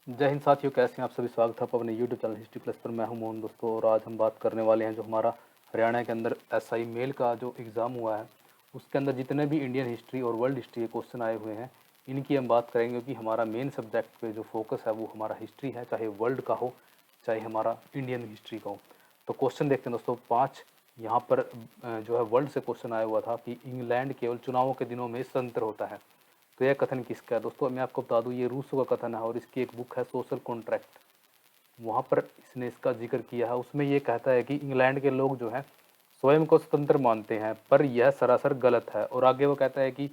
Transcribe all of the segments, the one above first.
जय हिंद साथियों, कैसे हैं आप सभी। स्वागत है अपने यूट्यूब चैनल हिस्ट्री प्लस पर। मैं हूं मोहन दोस्तों, और आज हम बात करने वाले हैं जो हमारा हरियाणा के अंदर एसआई मेल का जो एग्ज़ाम हुआ है उसके अंदर जितने भी इंडियन हिस्ट्री और वर्ल्ड हिस्ट्री के क्वेश्चन आए हुए हैं इनकी हम बात करेंगे, क्योंकि हमारा मेन सब्जेक्ट पे जो फोकस है वो हमारा हिस्ट्री है, चाहे वर्ल्ड का हो चाहे हमारा इंडियन हिस्ट्री का हो। तो क्वेश्चन देखते हैं दोस्तों 5। यहाँ पर जो है वर्ल्ड से क्वेश्चन आया हुआ था कि इंग्लैंड केवल चुनावों के दिनों में स्वतंत्र होता है। तो यह कथन किसका है दोस्तों? मैं आपको बता दूं, ये रूसो का कथन है और इसकी एक बुक है सोशल कॉन्ट्रैक्ट। वहाँ पर इसने इसका जिक्र किया है। उसमें ये कहता है कि इंग्लैंड के लोग जो हैं स्वयं को स्वतंत्र मानते हैं, पर यह सरासर गलत है। और आगे वो कहता है कि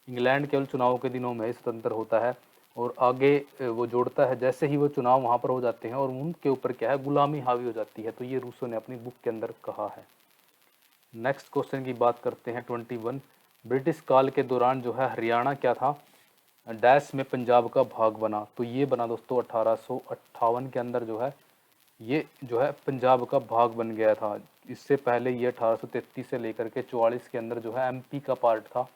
इंग्लैंड केवल चुनाव के दिनों में ही स्वतंत्र होता है। और आगे वो जोड़ता है, जैसे ही वो चुनाव वहाँ पर हो जाते हैं और उनके ऊपर क्या है, गुलामी हावी हो जाती है। तो ये रूसो ने अपनी बुक के अंदर कहा है। नेक्स्ट क्वेश्चन की बात करते हैं 21। ब्रिटिश काल के दौरान जो है हरियाणा क्या था, डैश में पंजाब का भाग बना। तो ये बना दोस्तों 1858 के अंदर जो है ये जो है पंजाब का भाग बन गया था। इससे पहले ये 1833 से लेकर के 44 के अंदर जो है एमपी का पार्ट था,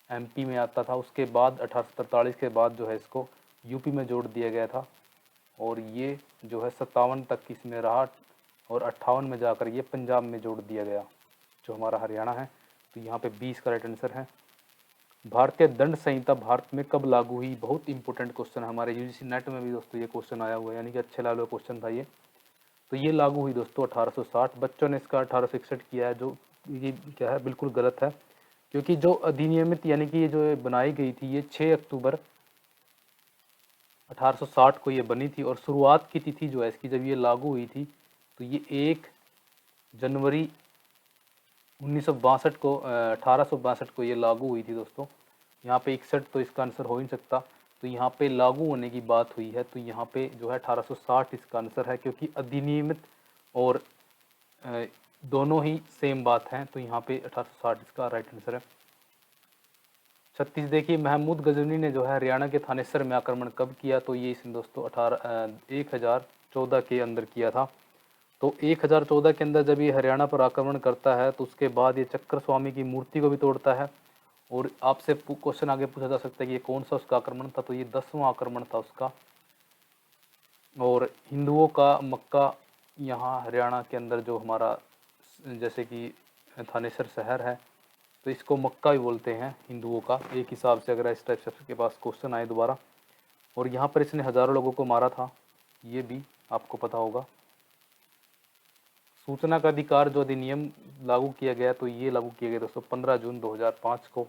एमपी में आता था। उसके बाद 1843 के बाद जो है इसको यूपी में जोड़ दिया गया था, और ये जो है 57 तक इसमें रहा, और 58 में जाकर ये पंजाब में जोड़ दिया गया जो हमारा हरियाणा है। तो यहाँ पे 20 का राइट आंसर है। भारतीय दंड संहिता भारत में कब लागू हुई? बहुत इंपॉर्टेंट क्वेश्चन है, हमारे यूजीसी नेट में भी दोस्तों ये क्वेश्चन आया हुआ है, यानी कि अच्छे लेवल का क्वेश्चन था ये। तो ये लागू हुई दोस्तों 1860। बच्चों ने इसका 1861 किया है, जो ये क्या है, बिल्कुल गलत है। क्योंकि जो अधिनियमित यानी कि ये जो बनाई गई थी ये 6 अक्टूबर 1860 को ये बनी थी, और शुरुआत की तिथि जो है इसकी जब ये लागू हुई थी तो ये 1 जनवरी 1962 को 1862 को ये लागू हुई थी दोस्तों। यहाँ पे 61 तो इसका आंसर हो ही नहीं सकता, तो यहाँ पे लागू होने की बात हुई है। तो यहाँ पे जो है 1860 इसका आंसर है, क्योंकि अधिनियमित और दोनों ही सेम बात है। तो यहाँ पे 1860 इसका राइट आंसर है। 36 देखिए, महमूद गजनी ने जो है हरियाणा के थानेसर में आक्रमण कब किया? तो ये इसने दोस्तों 1014 के अंदर किया था। तो 1014 के अंदर जब ये हरियाणा पर आक्रमण करता है तो उसके बाद ये चक्र स्वामी की मूर्ति को भी तोड़ता है। और आपसे क्वेश्चन आगे पूछा जा सकता है कि ये कौन सा उसका आक्रमण था? तो ये 10वां आक्रमण था उसका। और हिंदुओं का मक्का यहाँ हरियाणा के अंदर जो हमारा जैसे कि थानेसर शहर है, तो इसको मक्का भी बोलते हैं हिंदुओं का, एक हिसाब से अगर इस टाइप से आपके पास क्वेश्चन आए दोबारा। और यहाँ पर इसने हज़ारों लोगों को मारा था, ये भी आपको पता होगा। सूचना का अधिकार जो अधिनियम लागू किया गया, तो ये लागू किया गया दोस्तों 15 जून 2005 को।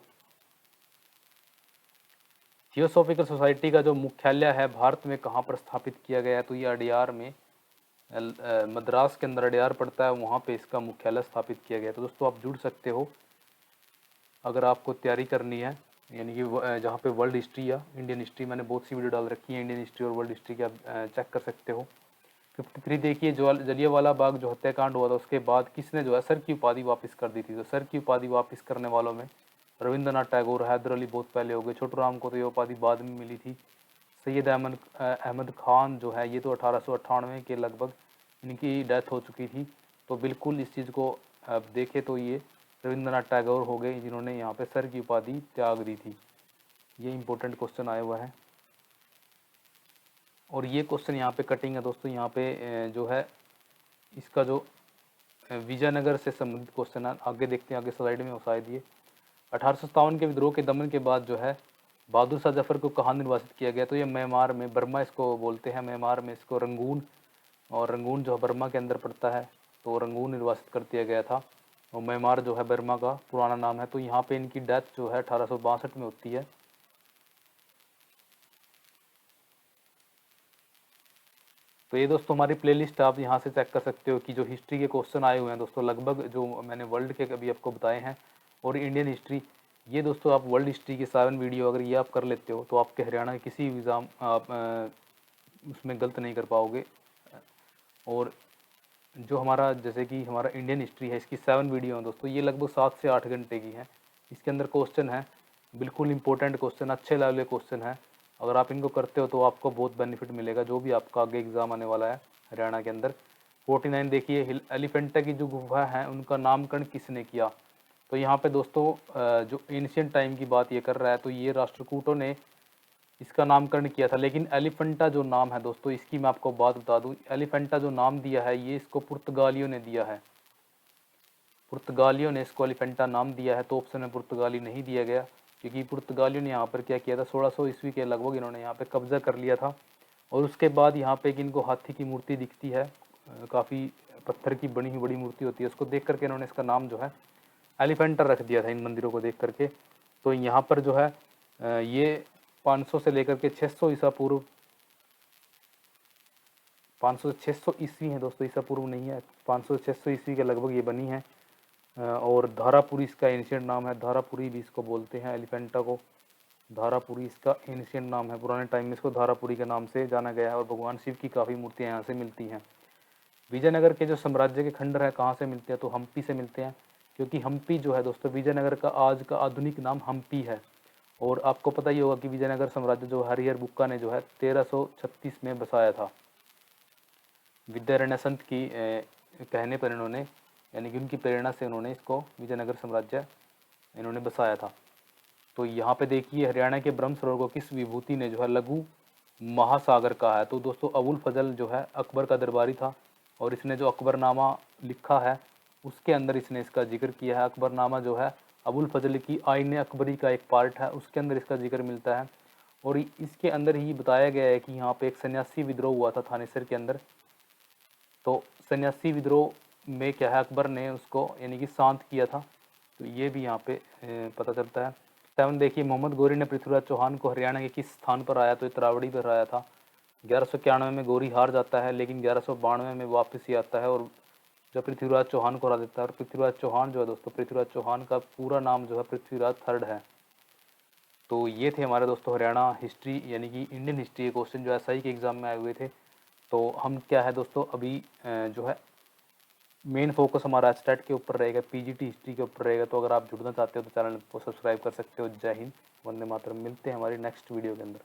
थियोसॉफिकल सोसाइटी का जो मुख्यालय है भारत में कहाँ पर स्थापित किया गया है? तो ये अडयार में, मद्रास के अंदर अडयार पड़ता है, वहाँ पे इसका मुख्यालय स्थापित किया गया। तो दोस्तों आप जुड़ सकते हो अगर आपको तैयारी करनी है, यानी कि जहाँ पे वर्ल्ड हिस्ट्री या इंडियन हिस्ट्री, मैंने बहुत सी वीडियो डाल रखी है इंडियन हिस्ट्री और वर्ल्ड हिस्ट्री की, आप चेक कर सकते हो। 53 देखिए, जो जलियांवाला बाग जो हत्याकांड हुआ था उसके बाद किसने जो है सर की उपाधि वापस कर दी थी? तो सर की उपाधि वापस करने वालों में रविंद्रनाथ टैगोर, हैदर अली बहुत पहले हो गए, छोटू राम को तो ये उपाधि बाद में मिली थी। सैयद अहमद खान जो है ये तो 1898 के लगभग इनकी डेथ हो चुकी थी। तो बिल्कुल इस चीज़ को आप देखें तो ये रविंद्रनाथ टैगोर हो गए जिन्होंने यहाँ पे सर की उपाधि त्याग दी थी। ये इंपॉर्टेंट क्वेश्चन आया हुआ है। और ये क्वेश्चन यहाँ पे कटिंग है दोस्तों, यहाँ पे जो है इसका जो विजयनगर से संबंधित क्वेश्चन है, आगे देखते हैं, आगे स्लाइड में शायद ये 1857 के विद्रोह के दमन के बाद जो है बहादुर शाह जफर को कहाँ निर्वासित किया गया? तो ये म्यांमार में, बर्मा इसको बोलते हैं, म्यांमार में इसको रंगून, और रंगून जो है बर्मा के अंदर पड़ता है, तो रंगून निर्वासित कर दिया गया था। और म्यांमार जो है बर्मा का पुराना नाम है। तो यहाँ पे इनकी डेथ जो है 1862 में होती है। तो ये दोस्तों हमारी प्लेलिस्ट आप यहाँ से चेक कर सकते हो कि जो हिस्ट्री के क्वेश्चन आए हुए हैं दोस्तों, लगभग जो मैंने वर्ल्ड के अभी आपको बताए हैं और इंडियन हिस्ट्री, ये दोस्तों आप वर्ल्ड हिस्ट्री के 7 वीडियो अगर ये आप कर लेते हो तो आपके हरियाणा के किसी भी एग्ज़ाम आप उसमें गलत नहीं कर पाओगे। और जो हमारा जैसे कि हमारा इंडियन हिस्ट्री है, इसकी 7 वीडियो हैं दोस्तों, ये लगभग 7 से 8 घंटे की है। इसके अंदर क्वेश्चन है, बिल्कुल इंपॉर्टेंट क्वेश्चन, अच्छे लेवल के क्वेश्चन है। अगर आप इनको करते हो तो आपको बहुत बेनिफिट मिलेगा जो भी आपका आगे एग्ज़ाम आने वाला है हरियाणा के अंदर। 49 देखिए, एलिफेंटा की जो गुफा है उनका नामकरण किसने किया? तो यहाँ पे दोस्तों जो एंशियंट टाइम की बात ये कर रहा है, तो ये राष्ट्रकूटों ने इसका नामकरण किया था। लेकिन एलिफेंटा जो नाम है दोस्तों, इसकी मैं आपको बात बता दूं, एलिफेंटा जो नाम दिया है ये इसको पुर्तगालियों ने दिया है। पुर्तगालियों ने इसको एलिफेंटा नाम दिया है, तो ऑप्शन में पुर्तगाली नहीं दिया गया, क्योंकि पुर्तगालियों ने यहाँ पर क्या किया था, 1600 ईस्वी के लगभग इन्होंने यहाँ पे कब्जा कर लिया था। और उसके बाद यहाँ पे एक इनको हाथी की मूर्ति दिखती है, काफ़ी पत्थर की बनी हुई बड़ी मूर्ति होती है, उसको देख करके इन्होंने इसका नाम जो है एलिफेंटा रख दिया था इन मंदिरों को देख करके। तो यहाँ पर जो है ये 500 से लेकर के 600 ईसा पूर्व, 500 से 600 ईस्वी है दोस्तों, ईसा पूर्व नहीं है, 500 से 600 ईस्वी के लगभग ये बनी है। और धारापुरी इसका एंशिएंट नाम है, धारापुरी भी इसको बोलते हैं एलिफेंटा को, धारापुरी इसका एंशिएंट नाम है। पुराने टाइम में इसको धारापुरी के नाम से जाना गया है। और भगवान शिव की काफ़ी मूर्तियाँ यहाँ से मिलती हैं। विजयनगर के जो साम्राज्य के खंडर है कहाँ से मिलते हैं, तो हम्पी से मिलते हैं, क्योंकि हम्पी जो है दोस्तों विजयनगर का आज का आधुनिक नाम हम्पी है। और आपको पता ही होगा कि विजयनगर साम्राज्य जो हरिहर बुक्का ने जो है 1336 में बसाया था। विद्यारण्य संत की कहने पर इन्होंने, यानी कि उनकी प्रेरणा से उन्होंने इसको विजयनगर साम्राज्य इन्होंने बसाया था। तो यहाँ पे देखिए हरियाणा के ब्रह्म सरोवर को किस विभूति ने जो है लघु महासागर कहा है, तो दोस्तों अबुल फजल जो है अकबर का दरबारी था, और इसने जो अकबरनामा लिखा है उसके अंदर इसने इसका जिक्र किया है। अकबरनामा जो है अबुल फजल की आईन अकबरी का एक पार्ट है, उसके अंदर इसका जिक्र मिलता है। और इसके अंदर ही बताया गया है कि यहाँ पे एक सन्यासी विद्रोह हुआ था थानेसर के अंदर। तो सन्यासी विद्रोह में क्या है, अकबर ने उसको यानी कि शांत किया था, तो ये भी यहाँ पे पता चलता है। 7 देखिए, मोहम्मद गौरी ने पृथ्वीराज चौहान को हरियाणा के किस स्थान पर आया, तो तरावड़ी पर आया था। 1191 में गौरी हार जाता है, लेकिन 1192 में वापस ही आता है और जब पृथ्वीराज चौहान को हरा देता है। और पृथ्वीराज चौहान जो है दोस्तों, पृथ्वीराज चौहान का पूरा नाम जो है पृथ्वीराज थर्ड है। तो ये थे हमारे दोस्तों हरियाणा हिस्ट्री यानी कि इंडियन हिस्ट्री के क्वेश्चन जो एसआई के एग्ज़ाम में आए हुए थे। तो हम क्या है दोस्तों अभी जो है मेन फोकस हमारा स्टैट के ऊपर रहेगा, पीजीटी हिस्ट्री के ऊपर रहेगा। तो अगर आप जुड़ना चाहते हो तो चैनल को सब्सक्राइब कर सकते हो। जय हिंद, वंदे मातरम। मिलते हैं हमारी नेक्स्ट वीडियो के अंदर।